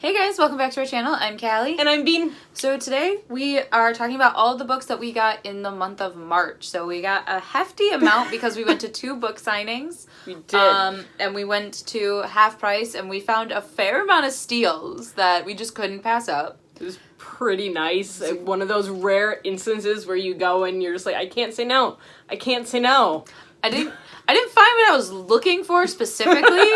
Hey guys, welcome back to our channel. I'm Callie. And I'm Bean. So today we are talking about all the books that we got in the month of March. So we got a hefty amount because we went to 2 book signings. We did. And we went to Half Price and we found a fair amount of steals that we just couldn't pass up. It was pretty nice. One of those rare instances where you go and you're just like, I can't say no. I can't say no. I didn't find what I was looking for specifically.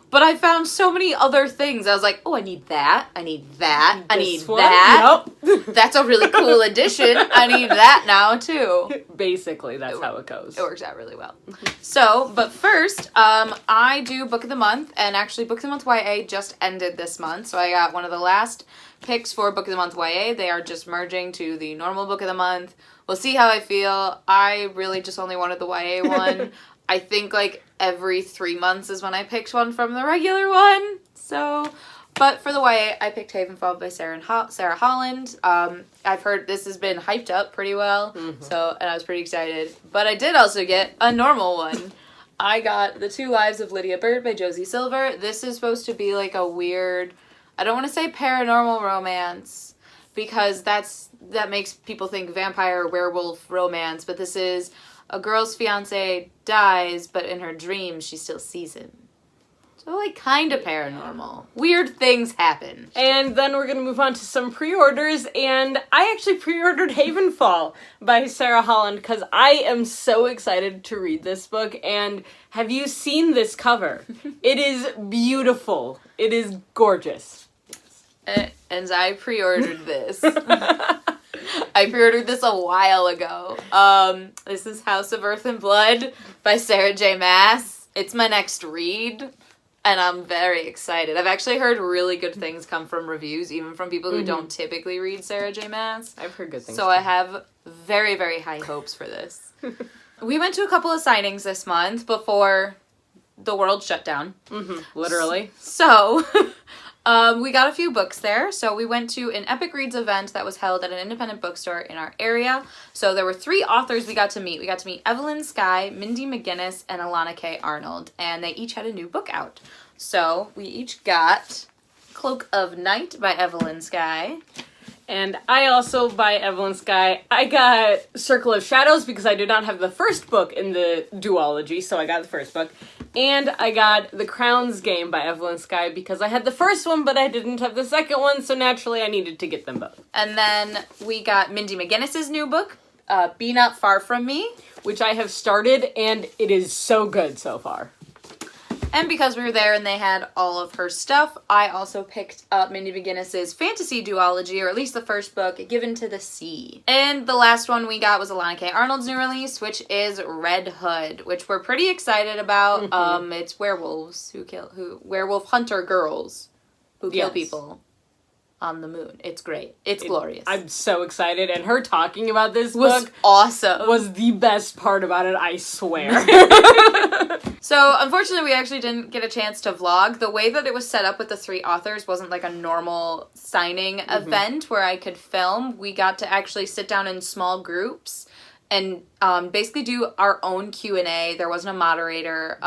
But I found so many other things. I was like, oh, I need that. I need that. I need that. Yep. That's a really cool addition. I need that now, too. Basically, that's how it goes. It works out really well. So, but first, I do Book of the Month. And actually, Book of the Month YA just ended this month. So I got one of the last picks for Book of the Month YA. They are just merging to the normal Book of the Month. We'll see how I feel. I really just only wanted the YA one. I think, like, every 3 months is when I picked one from the regular one. So, but for the YA, I picked Havenfall by Sara Holland. I've heard this has been hyped up pretty well. So, and I was pretty excited. But I did also get a normal one. I got The 2 Lives of Lydia Byrd by Josie Silver. This is supposed to be, like, a weird, I don't want to say paranormal romance, because that makes people think vampire, werewolf romance, but this is a girl's fiance dies, but in her dreams, she still sees him. So, like, kind of paranormal. Weird things happen. And then we're going to move on to some pre-orders, and I actually pre-ordered Havenfall by Sara Holland, because I am so excited to read this book, and have you seen this cover? It is beautiful. It is gorgeous. And I pre-ordered this. I pre-ordered this a while ago. This is House of Earth and Blood by Sara J Mass. It's my next read, and I'm very excited. I've actually heard really good things come from reviews, even from people who don't typically read Sara J Mass. I've heard good things. So I have very, very high hopes for this. We went to a couple of signings this month before the world shut down. Literally. So... we got a few books there. So we went to an Epic Reads event that was held at an independent bookstore in our area. So there were 3 authors we got to meet. We got to meet Evelyn Skye, Mindy McGinnis, and Alana K. Arnold. And they each had a new book out. So we each got Cloak of Night by Evelyn Skye. And I also, by Evelyn Skye, I got Circle of Shadows because I did not have the first book in the duology, so I got the first book. And I got The Crown's Game by Evelyn Skye because I had the first one, but I didn't have the second one, so naturally I needed to get them both. And then we got Mindy McGinnis's new book, Be Not Far From Me. Which I have started, and it is so good so far. And because we were there and they had all of her stuff, I also picked up Mindy McGinnis's fantasy duology, or at least the first book, Given to the Sea. And the last one we got was Alana K. Arnold's new release, which is Red Hood, which we're pretty excited about. It's werewolves werewolf hunter girls who kill people on the moon. It's great. It's glorious. I'm so excited, and her talking about this was book awesome. Was the best part about it, I swear. So, unfortunately, we actually didn't get a chance to vlog. The way that it was set up with the 3 authors wasn't like a normal signing event where I could film. We got to actually sit down in small groups and basically do our own Q&A. There wasn't a moderator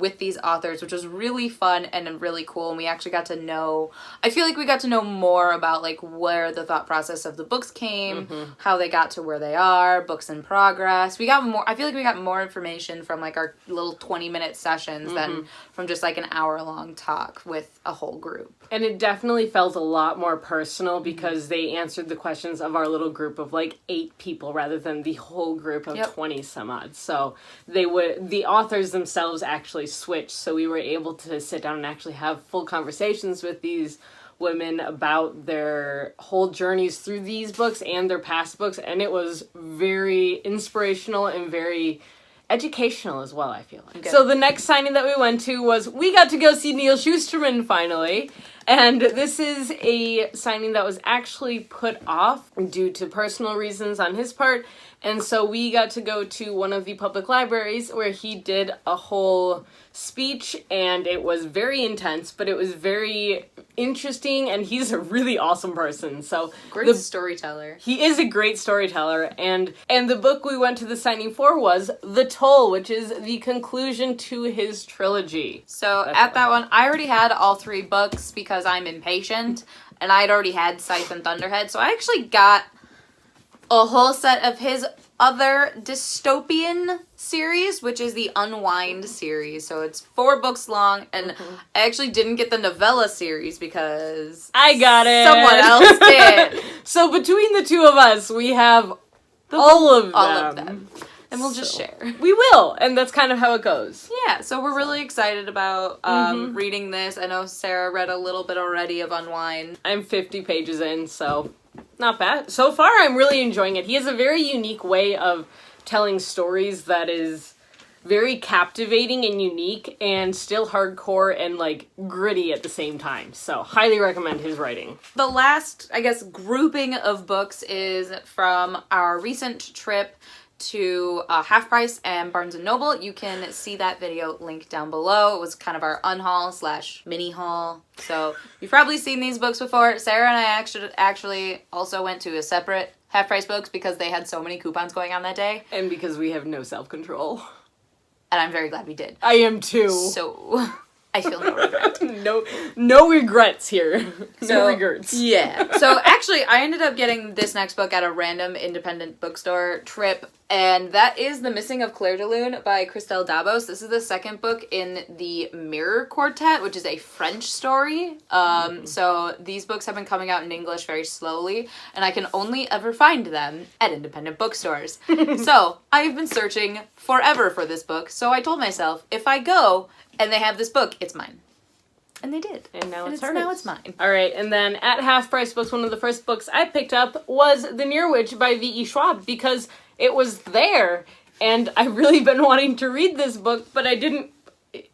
with these authors, which was really fun and really cool. And we actually got to know, I feel like we got to know more about like where the thought process of the books came, how they got to where they are, books in progress. We got more, I feel like we got more information from like our little 20-minute sessions than from just like an hour-long talk with a whole group. And it definitely felt a lot more personal because they answered the questions of our little group of like 8 people rather than the whole group of 20 some odd. So the authors themselves actually switched, so we were able to sit down and actually have full conversations with these women about their whole journeys through these books and their past books, and it was very inspirational and very educational as well, I feel like. Okay. So the next signing that we went to was, we got to go see Neil Shusterman finally. And this is a signing that was actually put off due to personal reasons on his part. And so we got to go to one of the public libraries where he did a whole speech, and it was very intense, but it was very interesting, and he's a really awesome person. So great storyteller. He is a great storyteller, and the book we went to the signing for was The Toll, which is the conclusion to his trilogy. So at that one, I already had all 3 books because because I'm impatient, and I'd already had Scythe and Thunderhead, so I actually got a whole set of his other dystopian series, which is the Unwind series. So it's 4 books long, and I actually didn't get the novella series because I got it. Someone else did. So between the two of us, we have all of them. And we'll just share. We will, and that's kind of how it goes. Yeah, so we're really excited about reading this. I know Sarah read a little bit already of Unwind. I'm 50 pages in, so not bad. So far, I'm really enjoying it. He has a very unique way of telling stories that is very captivating and unique and still hardcore and, like, gritty at the same time. So, highly recommend his writing. The last, I guess, grouping of books is from our recent trip to Half Price and Barnes & Noble. You can see that video linked down below. It was kind of our unhaul / mini haul. So you've probably seen these books before. Sarah and I actually also went to a separate Half Price books because they had so many coupons going on that day. And because we have no self-control. And I'm very glad we did. I am too. So I feel no regret. No regrets here. No regrets. Yeah. So actually, I ended up getting this next book at a random independent bookstore trip, and that is The Missing of Claire de Lune by Christelle Dabos. This is the second book in the Mirror Quartet, which is a French story. So these books have been coming out in English very slowly, and I can only ever find them at independent bookstores. So I've been searching forever for this book, so I told myself, if I go and they have this book, it's mine. And they did. And now it's now it's mine. Alright, and then at Half Price Books, one of the first books I picked up was The Near Witch by V.E. Schwab, because it was there, and I've really been wanting to read this book, but I didn't.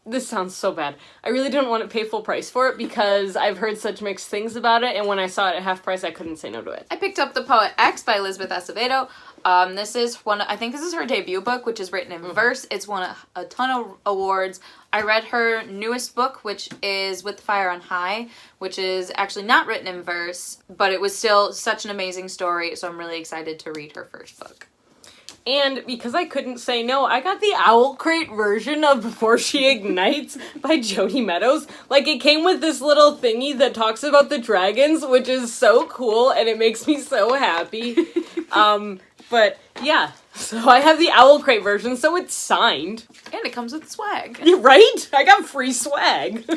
This sounds so bad. I really didn't want to pay full price for it because I've heard such mixed things about it, and when I saw it at half price, I couldn't say no to it. I picked up The Poet X by Elizabeth Acevedo. This is I think this is her debut book, which is written in verse. It's won a ton of awards. I read her newest book, which is With Fire on High, which is actually not written in verse, but it was still such an amazing story, so I'm really excited to read her first book. And because I couldn't say no, I got the Owl Crate version of Before She Ignites by Jody Meadows. Like, it came with this little thingy that talks about the dragons, which is so cool, and it makes me so happy. But, yeah. So I have the Owl Crate version, so it's signed. And it comes with swag. You're right? I got free swag.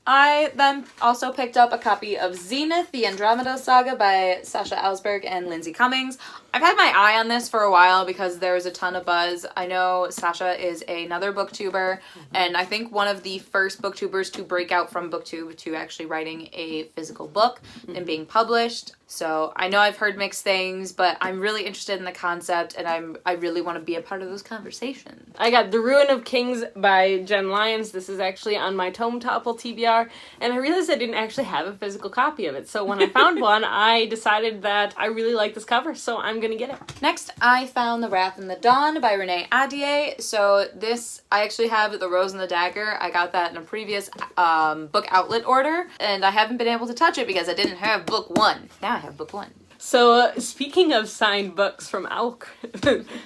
I then also picked up a copy of Zenith, the Andromeda Saga by Sasha Ellsberg and Lindsay Cummings. I've had my eye on this for a while because there was a ton of buzz. I know Sasha is another booktuber, and I think one of the first booktubers to break out from booktube to actually writing a physical book and being published. So I know I've heard mixed things, but I'm really interested in the concept, and I really want to be a part of those conversations. I got The Ruin of Kings by Jen Lyons. This is actually on my Tome Topple TBR, and I realized I didn't actually have a physical copy of it. So when I found one, I decided that I really like this cover, so I'm gonna get it. Next, I found The Wrath and the Dawn by Renee Adier. So this, I actually have The Rose and the Dagger. I got that in a previous book outlet order, and I haven't been able to touch it because I didn't have book 1. Now I have book 1. So, speaking of signed books from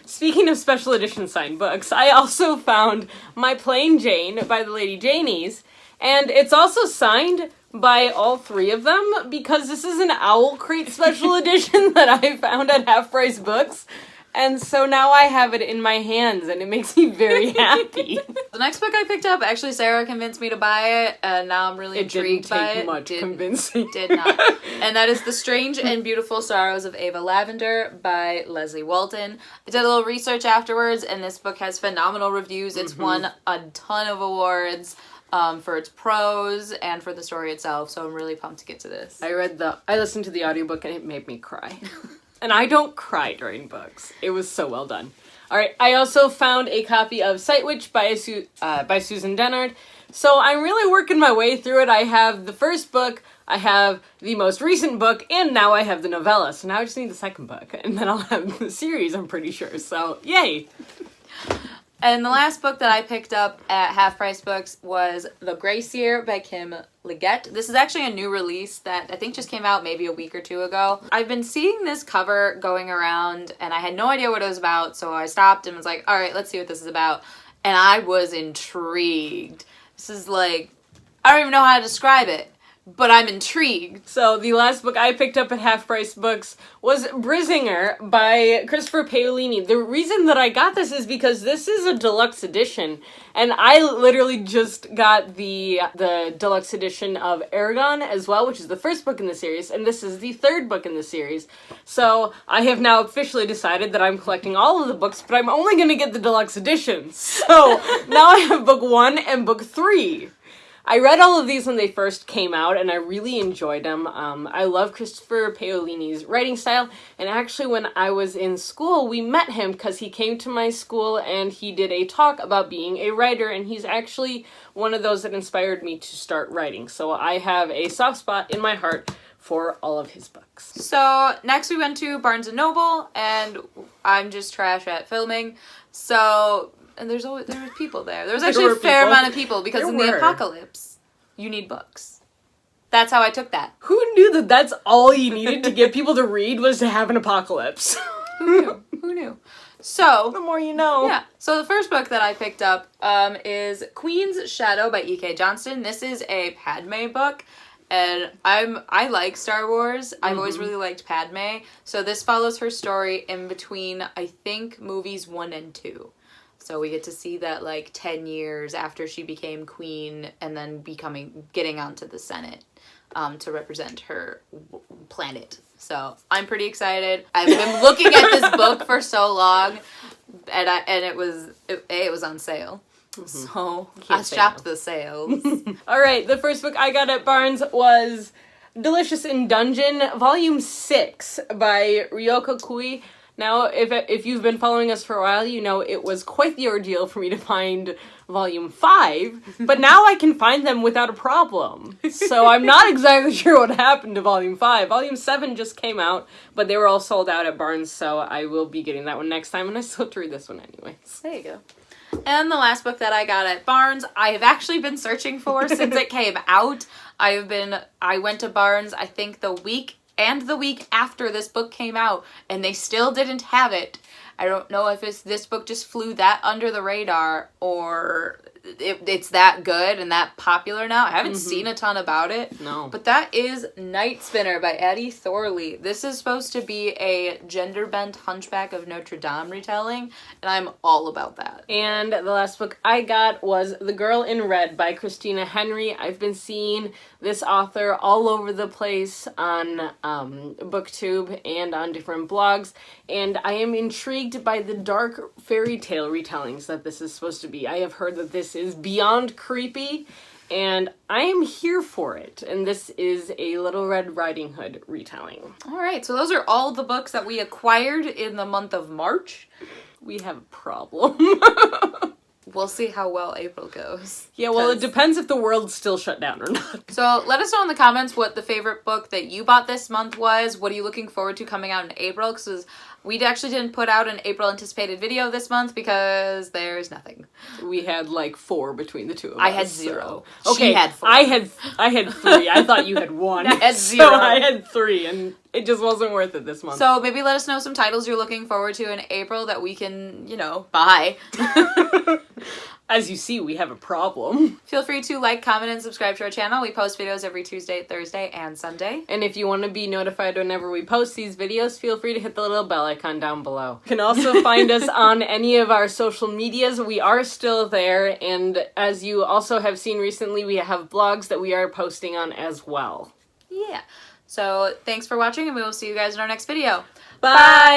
speaking of special edition signed books, I also found My Plain Jane by the Lady Janies, and it's also signed by all 3 of them, because this is an Owl Crate special edition that I found at Half Price Books. And so now I have it in my hands, and it makes me very happy. The next book I picked up, actually Sarah convinced me to buy it, and now I'm really intrigued by it. It didn't take much convincing. Did not. And that is The Strange and Beautiful Sorrows of Ava Lavender by Leslie Walton. I did a little research afterwards, and this book has phenomenal reviews. It's won a ton of awards for its prose and for the story itself, so I'm really pumped to get to this. I listened to the audiobook, and it made me cry. And I don't cry during books. It was so well done. Alright, I also found a copy of Sight Witch by Susan Dennard. So I'm really working my way through it. I have the first book, I have the most recent book, and now I have the novella. So now I just need the second book, and then I'll have the series, I'm pretty sure. So, yay! And the last book that I picked up at Half Price Books was The Gracier by Kim Liggett. This is actually a new release that I think just came out maybe a week or 2 ago. I've been seeing this cover going around, and I had no idea what it was about, so I stopped and was like, alright, let's see what this is about. And I was intrigued. This is like, I don't even know how to describe it, but I'm intrigued. So the last book I picked up at Half Price Books was Bruising Her by Christopher Paolini. The reason that I got this is because this is a deluxe edition, and I literally just got the deluxe edition of Aragon as well, which is the first book in the series, and this is the third book in the series. So I have now officially decided that I'm collecting all of the books, but I'm only going to get the deluxe editions. So now I have book 1 and book 3. I read all of these when they first came out, and I really enjoyed them. I love Christopher Paolini's writing style, and actually when I was in school, we met him because he came to my school and he did a talk about being a writer, and he's actually one of those that inspired me to start writing. So I have a soft spot in my heart for all of his books. So next we went to Barnes & Noble, and I'm just trash at filming, so... And there were people there. There was actually a fair amount of people because in the apocalypse, you need books. That's how I took that. Who knew that that's all you needed to get people to read was to have an apocalypse? Who knew? Who knew? So... The more you know. Yeah. So the first book that I picked up is Queen's Shadow by E.K. Johnston. This is a Padme book. And I like Star Wars. I've always really liked Padme. So this follows her story in between, I think, movies 1 and 2. So we get to see that, like, 10 years after she became queen and then getting onto the Senate to represent her planet. So I'm pretty excited. I've been looking at this book for so long, and it was on sale. So I shopped the sales. All right, the first book I got at Barnes was Delicious in Dungeon, Volume 6 by Ryoko Kui. Now, if you've been following us for a while, you know it was quite the ordeal for me to find Volume 5, but now I can find them without a problem. So I'm not exactly sure what happened to Volume 5. Volume 7 just came out, but they were all sold out at Barnes, so I will be getting that one next time, and I still have to read this one anyways. There you go. And the last book that I got at Barnes, I have actually been searching for since it came out. I went to Barnes, I think the week after this book came out, and they still didn't have it. I don't know if this book just flew that under the radar, or it's that good and that popular now. I haven't seen a ton about it. No. But that is Night Spinner by Addie Thorley. This is supposed to be a gender-bent Hunchback of Notre Dame retelling, and I'm all about that. And the last book I got was The Girl in Red by Christina Henry. I've been seeing this author all over the place on BookTube and on different blogs, and I am intrigued by the dark fairy tale retellings that this is supposed to be. I have heard that this is beyond creepy, and I am here for it. And this is a Little Red Riding Hood retelling. All right, so those are all the books that we acquired in the month of March. We have a problem. We'll see how well April goes. Yeah, well, it depends if the world's still shut down or not. So let us know in the comments what the favorite book that you bought this month was. What are you looking forward to coming out in April? Because we actually didn't put out an April anticipated video this month because there's nothing. We had like 4 between the two of us. I had 0. So. Okay, she had 4. I had 3. I thought you had 1. I had 0. So I had 3, and it just wasn't worth it this month. So maybe let us know some titles you're looking forward to in April that we can, buy. As you see, we have a problem. Feel free to like, comment, and subscribe to our channel. We post videos every Tuesday, Thursday, and Sunday. And if you want to be notified whenever we post these videos, feel free to hit the little bell icon down below. You can also find us on any of our social medias. We are still there, and as you also have seen recently, we have blogs that we are posting on as well. Yeah. So thanks for watching, and we will see you guys in our next video. Bye!